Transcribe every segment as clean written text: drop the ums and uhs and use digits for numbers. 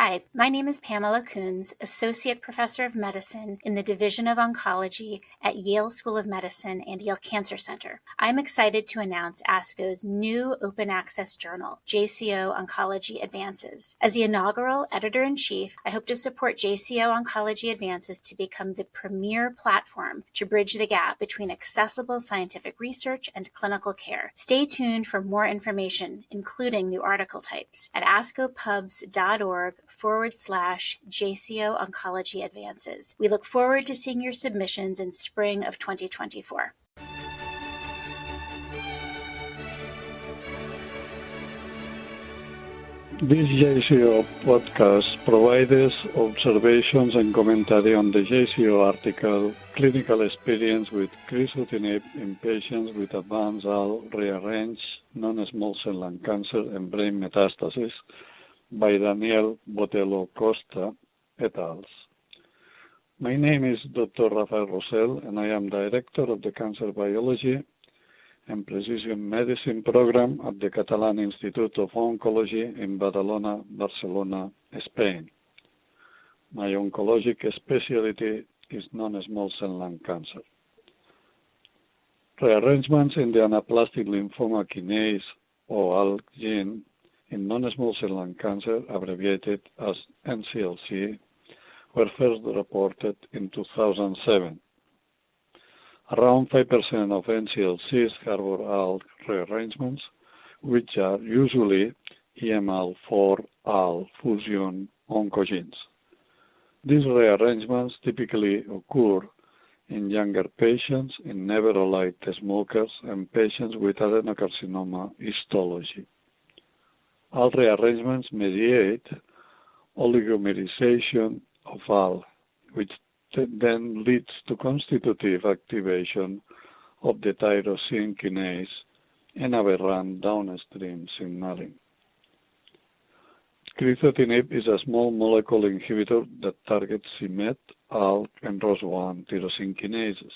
Hi, my name is Pamela Coons, Associate Professor of Medicine in the Division of Oncology at Yale School of Medicine and Yale Cancer Center. I'm excited to announce ASCO's new open access journal, JCO Oncology Advances. As the inaugural editor-in-chief, I hope to support JCO Oncology Advances to become the premier platform to bridge the gap between accessible scientific research and clinical care. Stay tuned for more information, including new article types, at ascopubs.org/JCO Oncology Advances. We look forward to seeing your submissions in spring of 2024. This JCO podcast provides observations and commentary on the JCO article, Clinical Experience with Crizotinib in Patients with Advanced ALK-rearranged non-small cell lung cancer and brain metastasis, by Daniel Botello Costa et al. My name is Dr. Rafael Rosell, and I am Director of the Cancer Biology and Precision Medicine Program at the Catalan Institute of Oncology in Badalona, Barcelona, Spain. My oncologic specialty is non-small cell lung cancer. Rearrangements in the anaplastic lymphoma kinase, or ALK gene, in non-small cell lung cancer, abbreviated as NCLC, were first reported in 2007. Around 5% of NCLCs harbor ALK rearrangements, which are usually EMAL4-ALK fusion oncogenes. These rearrangements typically occur in younger patients, in never alive smokers, and patients with adenocarcinoma histology. ALK rearrangements mediate oligomerization of ALK, which then leads to constitutive activation of the tyrosine kinase and aberrant downstream signaling. Crizotinib is a small molecule inhibitor that targets c-Met, ALK, and ROS1 tyrosine kinases.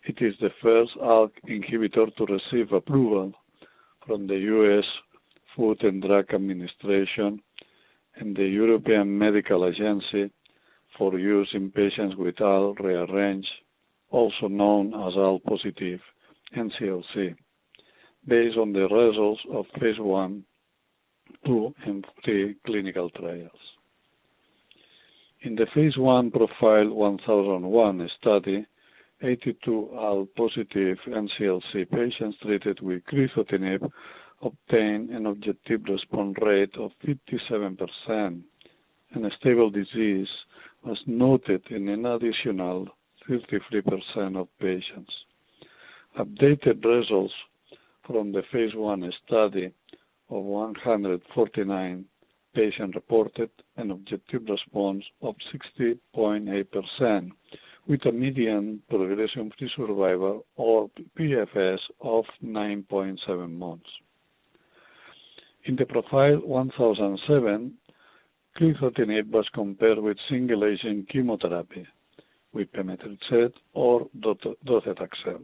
It is the first ALK inhibitor to receive approval from the U.S. Food and Drug Administration and the European Medical Agency for use in patients with ALK-rearranged, also known as ALK-positive NCLC, based on the results of phase 1, 2, and 3 clinical trials. In the phase 1 Profile 1001 study, 82 ALK-positive NCLC patients treated with crizotinib obtained an objective response rate of 57%, and a stable disease was noted in an additional 33% of patients. Updated results from the phase 1 study of 149 patients reported an objective response of 60.8%, with a median progression-free survival, or PFS, of 9.7 months. In the Profile 1007, crizotinib was compared with single-agent chemotherapy, with pemetrexed or docetaxel.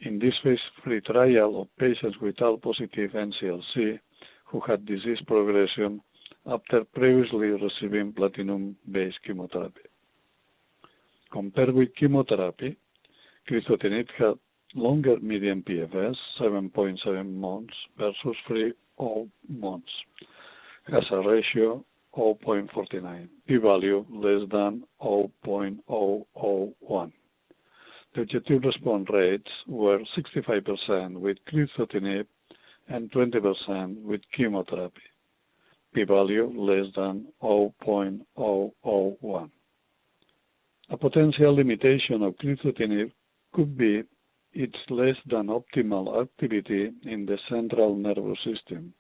In this phase 3 trial of patients with ALK-positive NCLC who had disease progression after previously receiving platinum-based chemotherapy. Compared with chemotherapy, crizotinib had longer median PFS, 7.7 months versus 3 months, has a ratio 0.49, p-value less than 0.001. The objective response rates were 65% with crizotinib and 20% with chemotherapy, p-value less than 0.001. A potential limitation of crizotinib could be its less than optimal activity in the central nervous system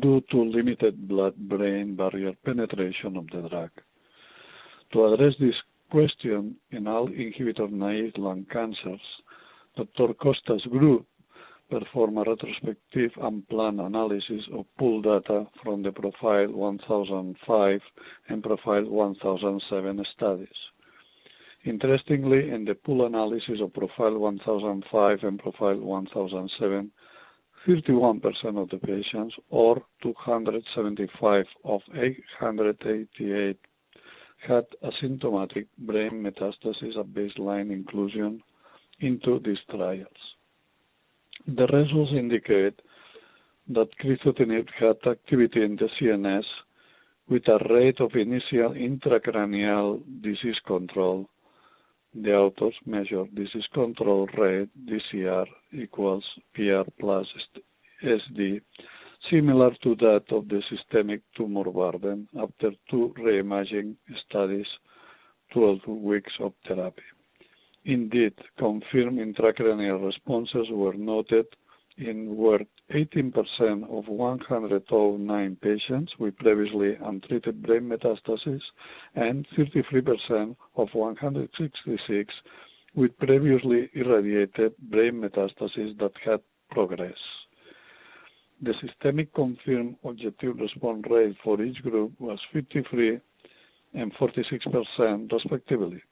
due to limited blood-brain barrier penetration of the drug. To address this question in ALK inhibitor-naive lung cancers, Dr. Costa's group performed a retrospective and planned analysis of pooled data from the Profile 1005 and Profile 1007 studies. Interestingly, in the pool analysis of Profile 1005 and Profile 1007, 31% of the patients, or 275 of 888, had asymptomatic brain metastasis at baseline inclusion into these trials. The results indicate that crizotinib had activity in the CNS with a rate of initial intracranial disease control. The authors measured disease control rate, DCR, equals PR plus SD, similar to that of the systemic tumor burden after 2 reimaging studies, 12 weeks of therapy. Indeed, confirmed intracranial responses were noted in 18% of 109 patients with previously untreated brain metastasis and 33% of 166 with previously irradiated brain metastasis that had progressed. The systemic confirmed objective response rate for each group was 53% and 46% respectively.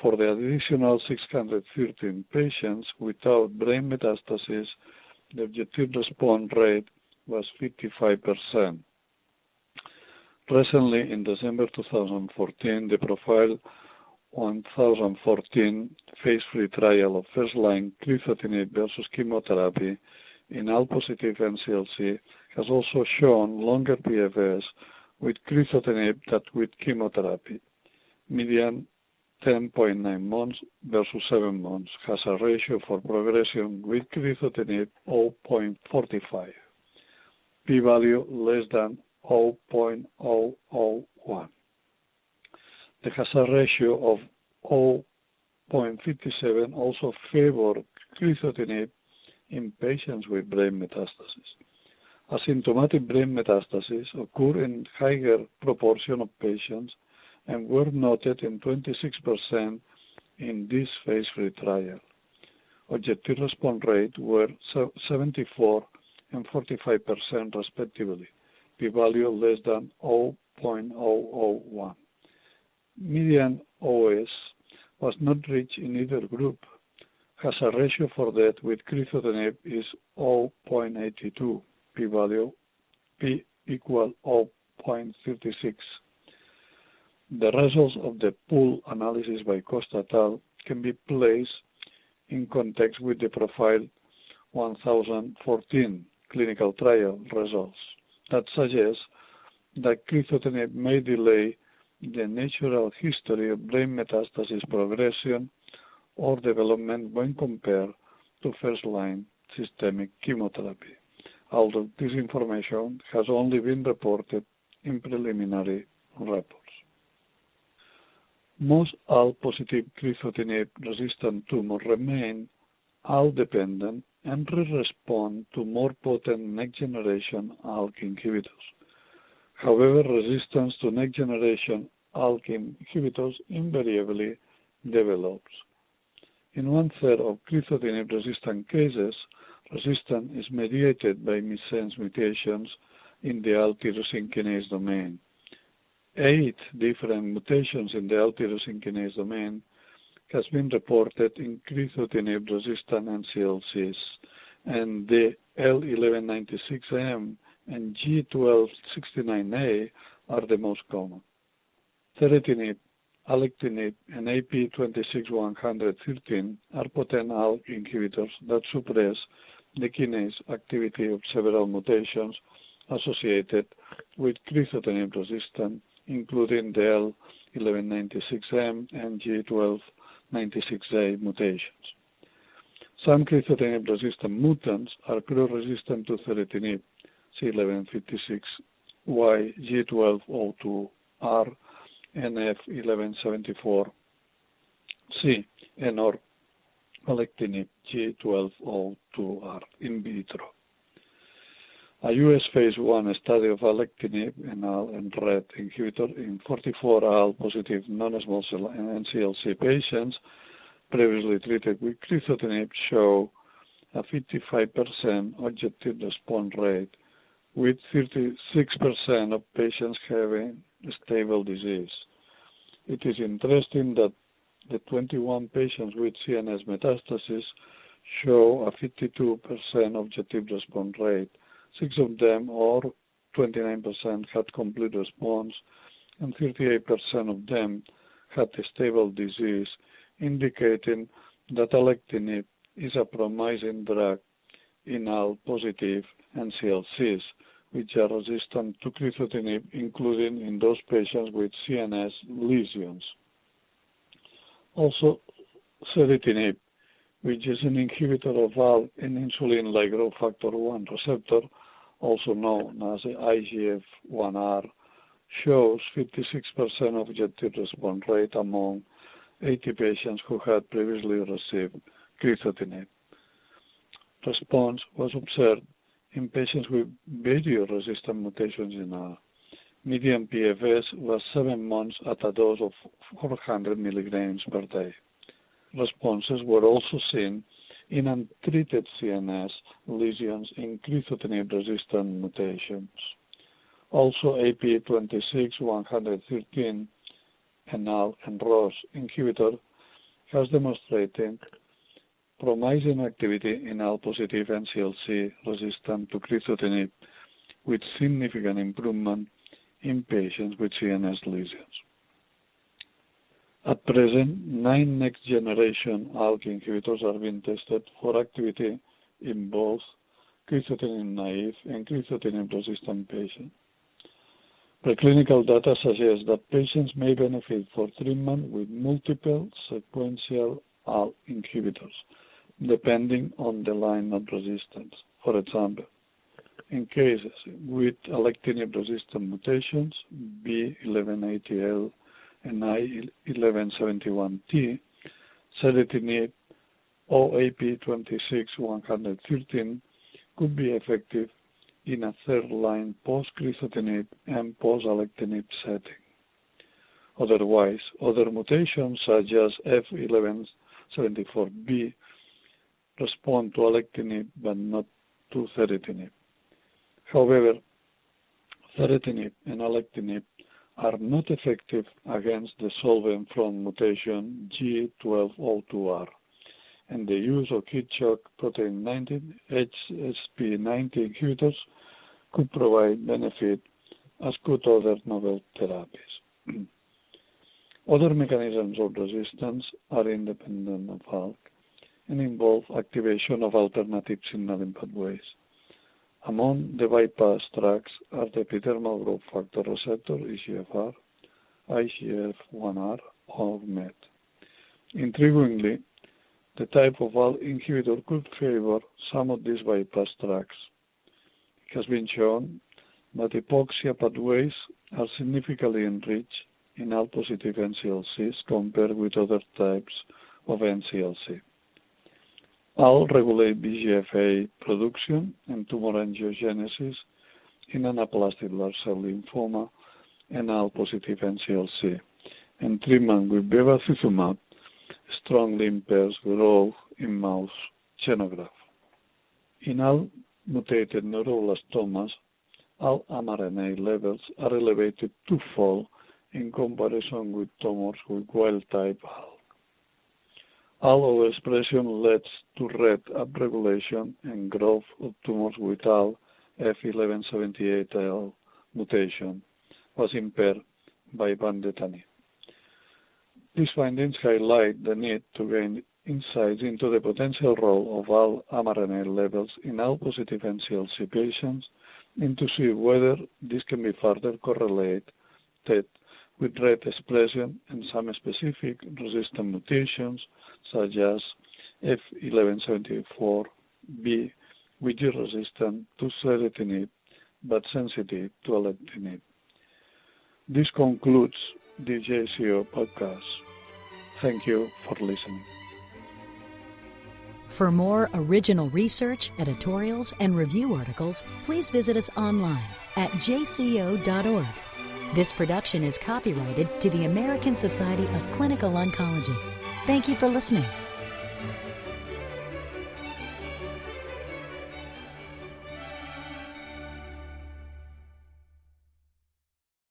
For the additional 613 patients without brain metastasis, the objective response rate was 55%. Recently, in December 2014, the Profile 1014 phase 3 trial of first-line crizotinib versus chemotherapy in ALK-positive NCLC has also shown longer PFS with crizotinib than with chemotherapy. Median 10.9 months versus 7 months, has a ratio for progression with crizotinib 0.45, p-value less than 0.001. The hazard ratio of 0.57 also favored crizotinib in patients with brain metastasis. Asymptomatic brain metastases occur in higher proportion of patients and were noted in 26% in this phase 3 trial. Objective response rate were 74 and 45% respectively, p-value less than 0.001. Median OS was not reached in either group. Hazard ratio for death with crizotinib is 0.82, p-value p equal 0.36. The results of the pool analysis by Costa et al. Can be placed in context with the Profile 1014 clinical trial results that suggest that crizotinib may delay the natural history of brain metastasis progression or development when compared to first-line systemic chemotherapy, although this information has only been reported in preliminary reports. Most ALK-positive crizotinib-resistant tumors remain ALK-dependent and respond to more potent next-generation ALK inhibitors. However, resistance to next-generation ALK inhibitors invariably develops. In one-third of crizotinib-resistant cases, resistance is mediated by missense mutations in the ALK tyrosine kinase domain. 8 different mutations in the ALK tyrosine kinase domain has been reported in crizotinib-resistant NCLCs, and the L1196M and G1269A are the most common. Theritinib, alectinib, and AP26113 are potent ALK inhibitors that suppress the kinase activity of several mutations associated with crizotinib resistance, including the L1196M and G1296A mutations. Some crizotinib-resistant mutants are resistant to theritinib, C1156Y, G1202R, NF1174C, and or alectinib, G1202R in vitro. A U.S. phase 1 study of alectinib, an ALK inhibitor in 44 ALK-positive non-small cell NCLC patients previously treated with crizotinib show a 55% objective response rate, with 36% of patients having stable disease. It is interesting that the 21 patients with CNS metastasis show a 52% objective response rate. 6 of them, or 29%, had complete response, and 38% of them had a stable disease, indicating that alectinib is a promising drug in ALK-positive NSCLCs, which are resistant to crizotinib, including in those patients with CNS lesions. Also, serotinib, which is an inhibitor of ALK and insulin-like growth factor 1 receptor, also known as IGF-1R, shows 56% objective response rate among 80 patients who had previously received crizotinib. Response was observed in patients with radio-resistant mutations in ALK. Median PFS was 7 months at a dose of 400 milligrams per day. Responses were also seen in untreated CNS lesions in crizotinib-resistant mutations. Also, AP26-113, an ALK and ROS inhibitor, has demonstrated promising activity in ALK-positive NSCLC resistant to crizotinib, with significant improvement in patients with CNS lesions. At present, 9 next-generation ALK inhibitors are being tested for activity in both crizotinib-naive and crizotinib-resistant patients. Preclinical data suggests that patients may benefit from treatment with multiple sequential ALK inhibitors, depending on the line of resistance. For example, in cases with alectinib-resistant mutations, B1180L and I1171T, serotinib or AP26-113 could be effective in a third-line post-crizotinib and post-alectinib setting. Otherwise, other mutations such as F1174B respond to alectinib but not to serotinib. However, serotinib and alectinib are not effective against the solvent from mutation G1202R, and the use of heat shock protein 19 HSP90 inhibitors could provide benefit, as could other novel therapies. Other mechanisms of resistance are independent of ALK and involve activation of alternative signaling pathways. Among the bypass drugs are the epidermal growth factor receptor, EGFR, IGF-1R, or MET. Intriguingly, the type of ALK inhibitor could favor some of these bypass drugs. It has been shown that hypoxia pathways are significantly enriched in ALK-positive NSCLCs compared with other types of NSCLC. ALK regulate VEGF-A production and tumor angiogenesis in anaplastic large cell lymphoma and ALK-positive NSCLC, and treatment with bevacizumab strongly impairs growth in mouse xenograft. In ALK-mutated neuroblastomas, ALK mRNA levels are elevated twofold in comparison with tumors with wild-type ALK. ALK overexpression leads to RET upregulation and growth of tumors with ALK F1178L mutation was impaired by vandetanib. These findings highlight the need to gain insights into the potential role of ALK mRNA levels in ALK-positive NSCLC patients and to see whether this can be further correlated with RET expression and some specific resistant mutations such as F1174B, which is resistant to serotinib but sensitive to alectinib. This concludes the JCO podcast. Thank you for listening. For more original research, editorials, and review articles, please visit us online at jco.org. This production is copyrighted to the American Society of Clinical Oncology. Thank you for listening.